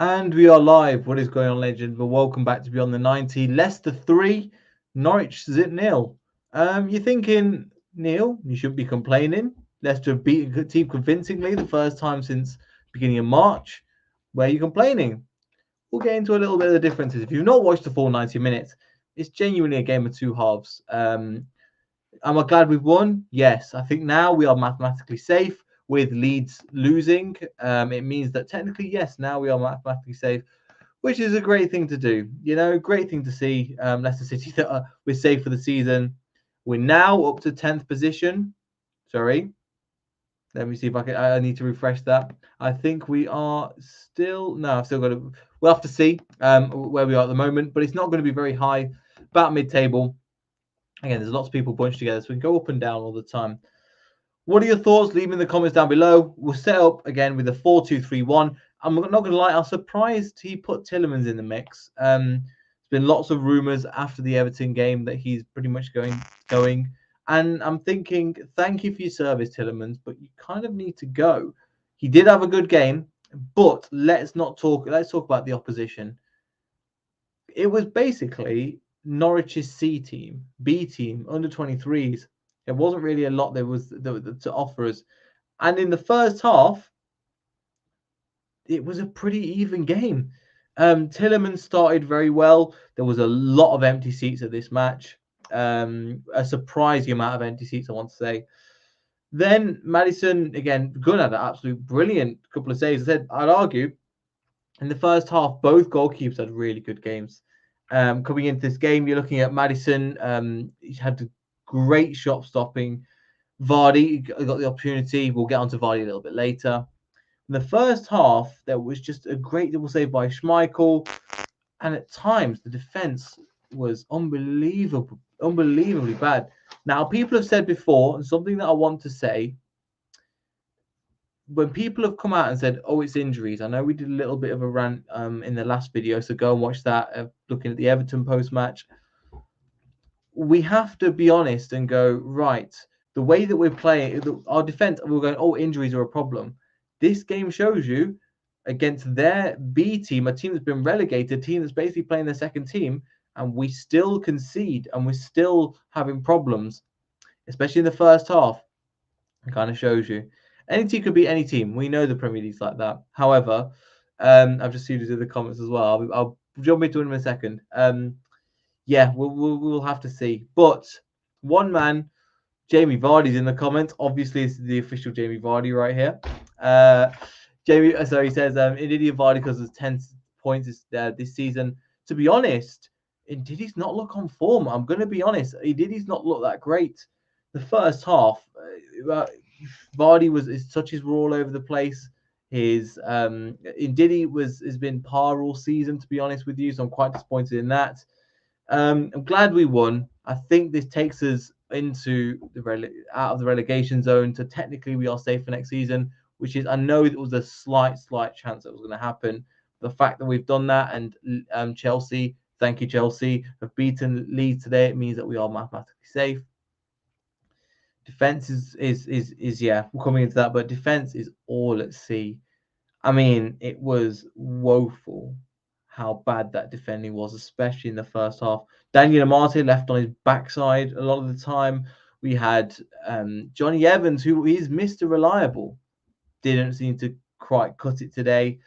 And we are live. What is going on, legend? Well, welcome back to Beyond the 90. Leicester 3, Norwich 0. You're thinking, Neil, you shouldn't be complaining. Leicester have beaten a team convincingly the first time since beginning of March. Where are you complaining? We'll get into a little bit of the differences. If you've not watched the full 90 minutes, it's genuinely a game of two halves. Am I glad we've won? Yes. I think now we are mathematically safe. With Leeds losing, it means that technically, yes, now we are mathematically safe, which is a great thing to do. You know, great thing to see. Leicester City that we're safe for the season. We're now up to 10th position. Sorry. Let me see if I need to refresh that. I think we are still. No, I've still got to. We'll have to see where we are at the moment, but it's not going to be very high. About mid-table. Again, there's lots of people bunched together, so we can go up and down all the time. What are your thoughts? Leave them in the comments down below. We'll set up again with a 4-2-3-1. I'm not going to lie, I was surprised he put Tielemans in the mix. There's been lots of rumours after the Everton game that he's pretty much going. And I'm thinking, thank you for your service, Tielemans, but you kind of need to go. He did have a good game, but let's talk about the opposition. It was basically Norwich's C team, B team, under 23s. There wasn't really a lot there was to offer us. And in the first half, it was a pretty even game. Tielemans started very well. There was a lot of empty seats at this match. A surprising amount of empty seats, I want to say. Then Maddison, again, Gunn had an absolute brilliant couple of saves. I'd argue, in the first half, both goalkeepers had really good games. Coming into this game, you're looking at Maddison. He had great shot stopping. VARDY got the opportunity. We'll get onto VARDY a little bit later. In the first half, there was just a great double save by Schmeichel. And at times, the defense was unbelievably bad. Now, people have said before, and something that I want to say, when people have come out and said, oh, it's injuries, I know we did a little bit of a rant in the last video, so go and watch that, looking at the Everton post match. We have to be honest and go, right, the way that we're playing, our defense, we're going, oh, injuries are a problem. This game shows you against their B team, a team that's been relegated, a team that's basically playing their second team, and we still concede and we're still having problems, especially in the first half. It kind of shows you. Any team could beat any team. We know the Premier League's like that. However, I've just seen it in the comments as well. I'll jump into it in a second. Yeah, we'll have to see. But one man, Jamie Vardy's in the comments. Obviously, this is the official Jamie Vardy right here. Jamie, so he says, Ndidi Vardy because there's 10 points this season. To be honest, Ndidi's not look on form. I'm going to be honest. Ndidi's not look that great. The first half, Vardy his touches were all over the place. His Ndidi has been par all season, to be honest with you. So I'm quite disappointed in that. I'm glad we won. I think this takes us into out of the relegation zone. So technically we are safe for next season, which is, I know there was a slight chance that was going to happen. The fact that we've done that and Chelsea, thank you Chelsea, have beaten Leeds today, it means that we are mathematically safe. Defense is yeah, we're coming into that, but defense is all at sea. I mean, it was woeful how bad that defending was, especially in the first half. Daniel Amate left on his backside a lot of the time. We had Johnny Evans, who is Mr. Reliable, didn't seem to quite cut it today.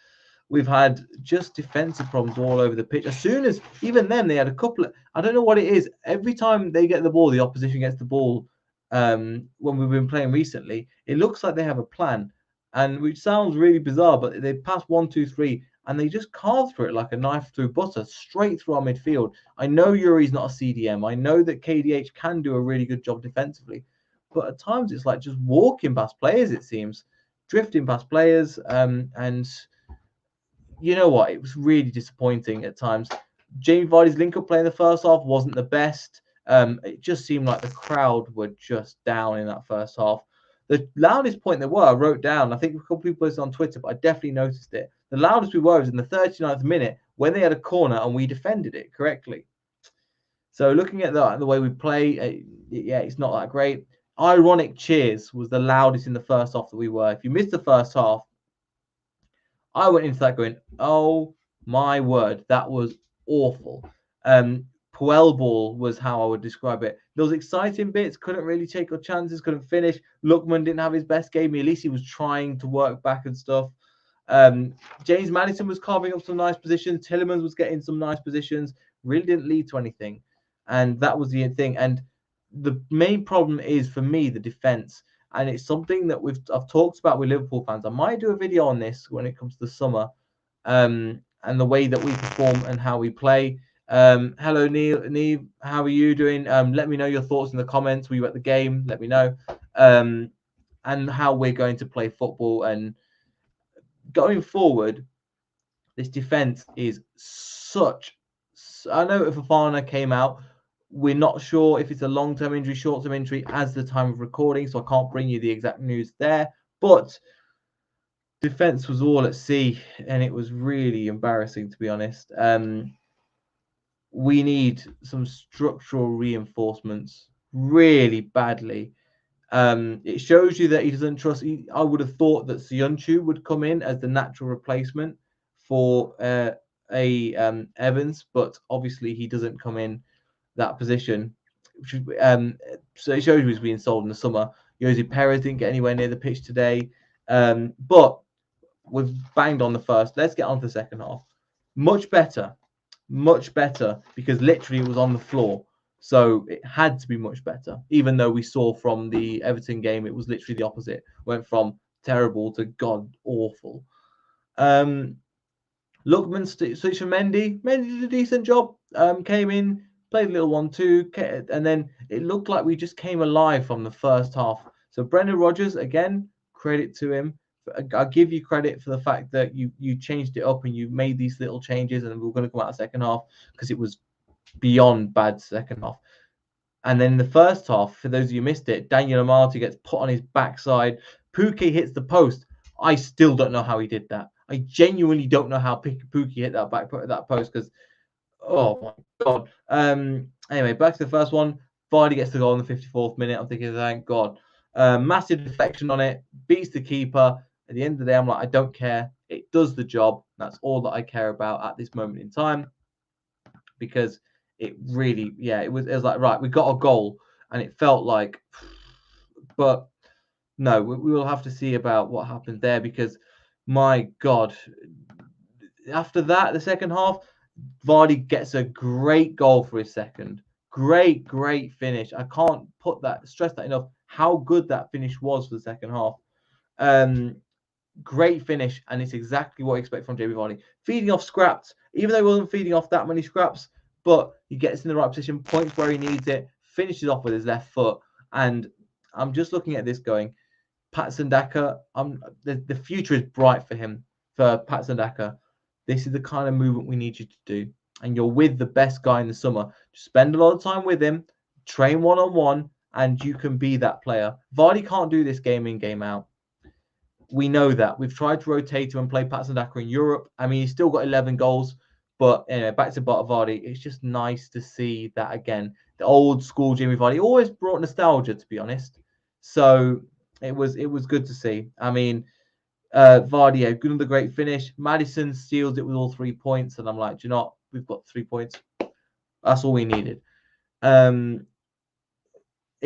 We've had just defensive problems all over the pitch. As soon as, even then, they had a couple of, I don't know what it is. Every time they get the ball, the opposition gets the ball, when we've been playing recently, it looks like they have a plan. And which sounds really bizarre, but they pass 1, 2, 3, and they just carve through it like a knife through butter, straight through our midfield. I know Yuri's not a CDM. I know that KDH can do a really good job defensively, but at times it's like just walking past players, it seems, drifting past players, and you know what? It was really disappointing at times. Jamie Vardy's link-up play in the first half wasn't the best. It just seemed like the crowd were just down in that first half. The loudest point they were, I wrote down, I think a couple people posted on Twitter, but I definitely noticed it. The loudest we were was in the 39th minute when they had a corner and we defended it correctly. So looking at the way we play, yeah, it's not that great. Ironic cheers was the loudest in the first half that we were. If you missed the first half, I went into that going, oh my word, that was awful. Puel ball was how I would describe it. Those exciting bits, couldn't really take our chances, couldn't finish. Lookman didn't have his best game. At least he was trying to work back and stuff. James Maddison was carving up some nice positions. Tillemans was getting some nice positions. Really didn't lead to anything. And that was the thing. And the main problem is, for me, the defense. And it's something that I've talked about with Liverpool fans. I might do a video on this when it comes to the summer, and the way that we perform and how we play. Hello, Neil. Neve, how are you doing? Let me know your thoughts in the comments. Were you at the game? Let me know. And how we're going to play football. And going forward, this defense is such. I know if Fofana came out, we're not sure if it's a long-term injury, short-term injury as the time of recording, so I can't bring you the exact news there. But defense was all at sea, and it was really embarrassing, to be honest. We need some structural reinforcements really badly. It shows you that he doesn't trust. I would have thought that Sionchu would come in as the natural replacement for Evans, but obviously he doesn't come in that position. So it shows you he's being sold in the summer. Jose Perez didn't get anywhere near the pitch today, but we've banged on the first. Let's get on to the second half. Much better, because literally it was on the floor. So it had to be much better, even though we saw from the Everton game, it was literally the opposite. Went from terrible to god awful. Lookman, switch for Mendy. Mendy did a decent job. Came in, played a little 1-2, and then it looked like we just came alive from the first half. So Brendan Rodgers, again, credit to him. I'll give you credit for the fact that you changed it up and you made these little changes, and we were going to come out of the second half because it was beyond bad second half. And then in the first half, for those of you who missed it, Daniel Amartey gets put on his backside. Pukki hits the post. I still don't know how he did that. I genuinely don't know how Pukki hit that post, because, oh my god. Anyway, back to the first one. VARDY gets the goal in the 54th minute. I'm thinking, thank God. Massive deflection on it. Beats the keeper. At the end of the day, I'm like, I don't care. It does the job. That's all that I care about at this moment in time. Because it really, it was like, right, we got a goal, and it felt like, but no, we will have to see about what happened there, because my God, after that, the second half, VARDY gets a great goal for his second. Great finish. I can't stress that enough, how good that finish was for the second half. Great finish, and it's exactly what I expect from Jamie Vardy. Feeding off scraps, even though he wasn't feeding off that many scraps, but he gets in the right position, points where he needs it, finishes off with his left foot. And I'm just looking at this going, Patson Daka, the future is bright for him, for Patson Daka. This is the kind of movement we need you to do. And you're with the best guy in the summer. Just spend a lot of time with him, train one-on-one, and you can be that player. Vardy can't do this game in, game out. We know that. We've tried to rotate him and play Patson Daka in Europe. I mean, he's still got 11 goals. But anyway, back to Vardy. It's just nice to see that again. The old school Jamie Vardy always brought nostalgia, to be honest. So it was good to see. I mean, Vardy had another great finish. Maddison steals it with all 3 points, and I'm like, do you know what? We've got 3 points. That's all we needed. It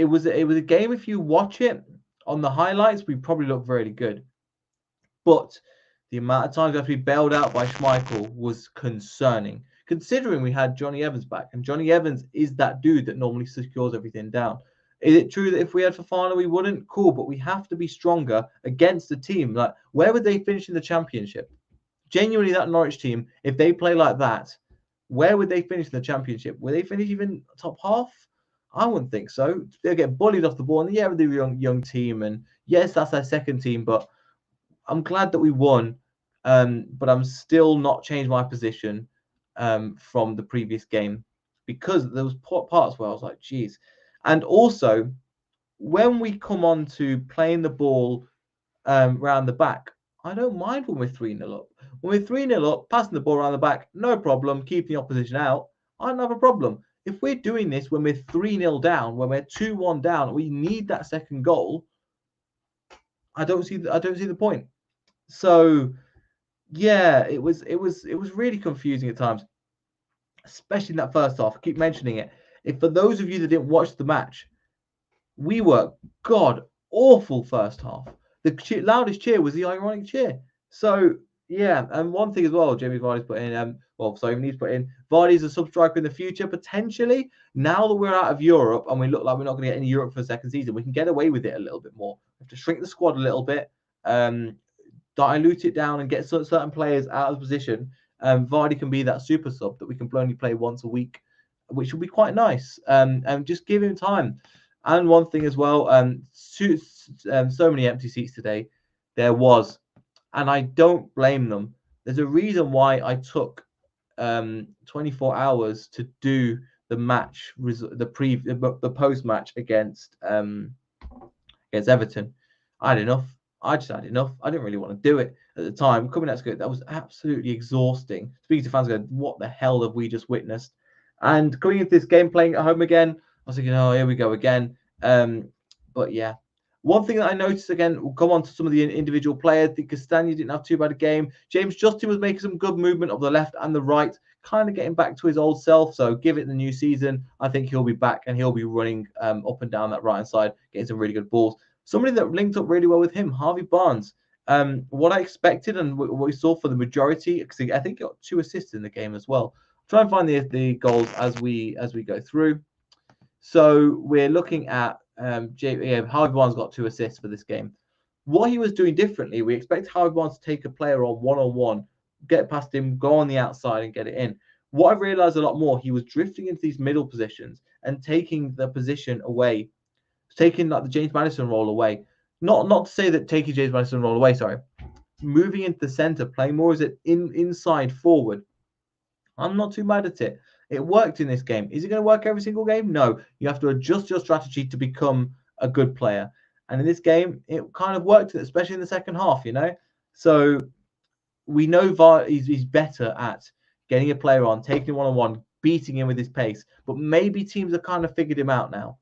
was a game. If you watch it on the highlights, we probably look very good. But the amount of times we have to be bailed out by Schmeichel was concerning, considering we had Johnny Evans back. And Johnny Evans is that dude that normally secures everything down. Is it true that if we had Fofana, we wouldn't? Cool, but we have to be stronger against a team. Like, where would they finish in the Championship? Genuinely, that Norwich team, if they play like that, where would they finish in the Championship? Would they finish even top half? I wouldn't think so. They'll get bullied off the ball. And yeah, they're a young team. And yes, that's their second team, but I'm glad that we won, but I'm still not changed my position from the previous game, because there was parts where I was like, geez. And also, when we come on to playing the ball round the back, I don't mind when we're 3-0 up. When we're 3-0 up, passing the ball around the back, no problem, keeping the opposition out, I don't have a problem. If we're doing this when we're 3-0 down, when we're 2-1 down, we need that second goal, I don't see the point. So Yeah, it was really confusing at times, especially in that first half. I keep mentioning it. If for those of you that didn't watch the match, we were god awful first half. The loudest cheer was the ironic cheer. So yeah, and one thing as well, Jamie Vardy's put in. Well, sorry, needs put in. Vardy's a sub striker in the future potentially. Now that we're out of Europe and we look like we're not going to get any Europe for the second season, we can get away with it a little bit more. We have to shrink the squad a little bit. Dilute it down and get certain players out of position. Vardy can be that super sub that we can only play once a week, which will be quite nice. And just give him time. And one thing as well, so many empty seats today. There was, and I don't blame them. There's a reason why I took 24 hours to do the match, the post match against Everton. I had enough. I just had enough. I didn't really want to do it at the time. Coming out to go, that was absolutely exhausting. Speaking to fans, going, "What the hell have we just witnessed?" And coming into this game, playing at home again, I was thinking, "Oh, here we go again." But yeah, one thing that I noticed again, we'll go on to some of the individual players. I think Castagna didn't have too bad a game. James Justin was making some good movement of the left and the right, kind of getting back to his old self. So give it the new season. I think he'll be back and he'll be running up and down that right hand side, getting some really good balls. Somebody that linked up really well with him, Harvey Barnes. What I expected and what we saw for the majority, because I think he got 2 assists in the game as well. Try and find the goals as we go through. So we're looking at Harvey Barnes got 2 assists for this game. What he was doing differently, we expect Harvey Barnes to take a player on one-on-one, get past him, go on the outside and get it in. What I've realized a lot more, he was drifting into these middle positions and taking the position away, taking like the James Maddison role away. Not to say that taking James Maddison role away, sorry. Moving into the center, playing more as an inside forward. I'm not too mad at it. It worked in this game. Is it going to work every single game? No. You have to adjust your strategy to become a good player. And in this game, it kind of worked, especially in the second half, you know? So we know he's better at getting a player on, taking one-on-one, beating him with his pace. But maybe teams have kind of figured him out now.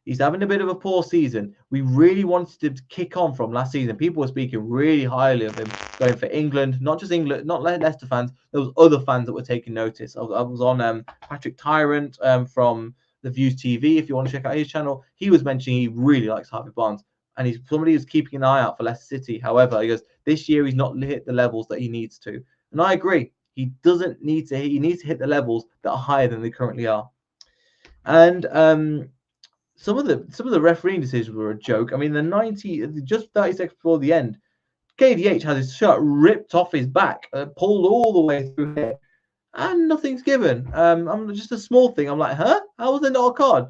He's having a bit of a poor season. We really wanted him to kick on from last season. People were speaking really highly of him going for England, not just England, not Leicester fans. There was other fans that were taking notice. I was on Patrick Tyrant from the Views TV. If you want to check out his channel, he was mentioning he really likes Harvey Barnes. And he's somebody who's keeping an eye out for Leicester City. However, he goes, this year he's not hit the levels that he needs to. And I agree. He doesn't need to. He needs to hit the levels that are higher than they currently are. And some of the refereeing decisions were a joke. I mean, just 30 seconds before the end, KDH has his shirt ripped off his back, pulled all the way through here, and nothing's given. I'm just a small thing. I'm like, huh? How was there not a card?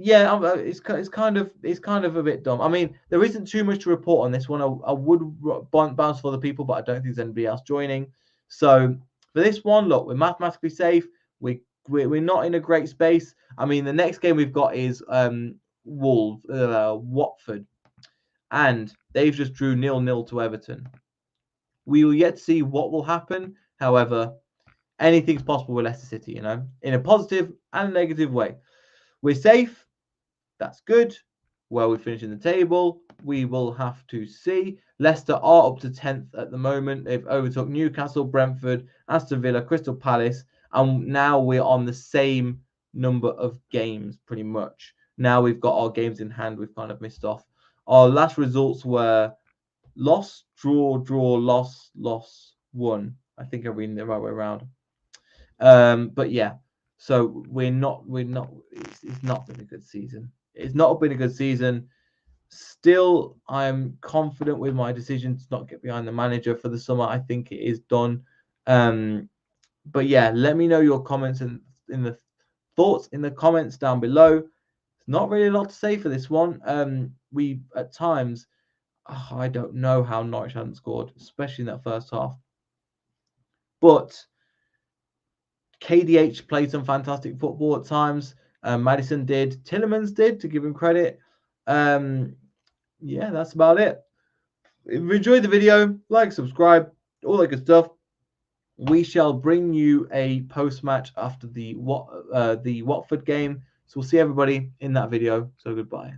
Yeah, it's kind of a bit dumb. I mean, there isn't too much to report on this one. I would bounce for other people, but I don't think there's anybody else joining. So for this one, look, we're mathematically safe. We're not in a great space. I mean, the next game we've got is Watford, and they've just drew 0-0 to Everton. We will yet see what will happen. However, anything's possible with Leicester City, you know, in a positive and a negative way. We're safe. That's good. Where we finish in the table, we will have to see. Leicester are up to 10th at the moment. They've overtook Newcastle, Brentford, Aston Villa, Crystal Palace, and now we're on the same number of games, pretty much. Now we've got our games in hand. We've kind of missed off. Our last results were loss, draw, loss, won. I think I'm reading the right way around. But yeah, so we're not. It's not been a good season. It's not been a good season. Still, I'm confident with my decision to not get behind the manager for the summer. I think it is done. But yeah, let me know your comments in the thoughts in the comments down below. It's not really a lot to say for this one. We at times, I don't know how Norwich hadn't scored, especially in that first half. But KDH played some fantastic football at times. Maddison did. Tielemans did, to give him credit. Yeah, that's about it. If you enjoyed the video, like, subscribe, all that good stuff. We shall bring you a post-match after the Watford game. So we'll see everybody in that video. So goodbye.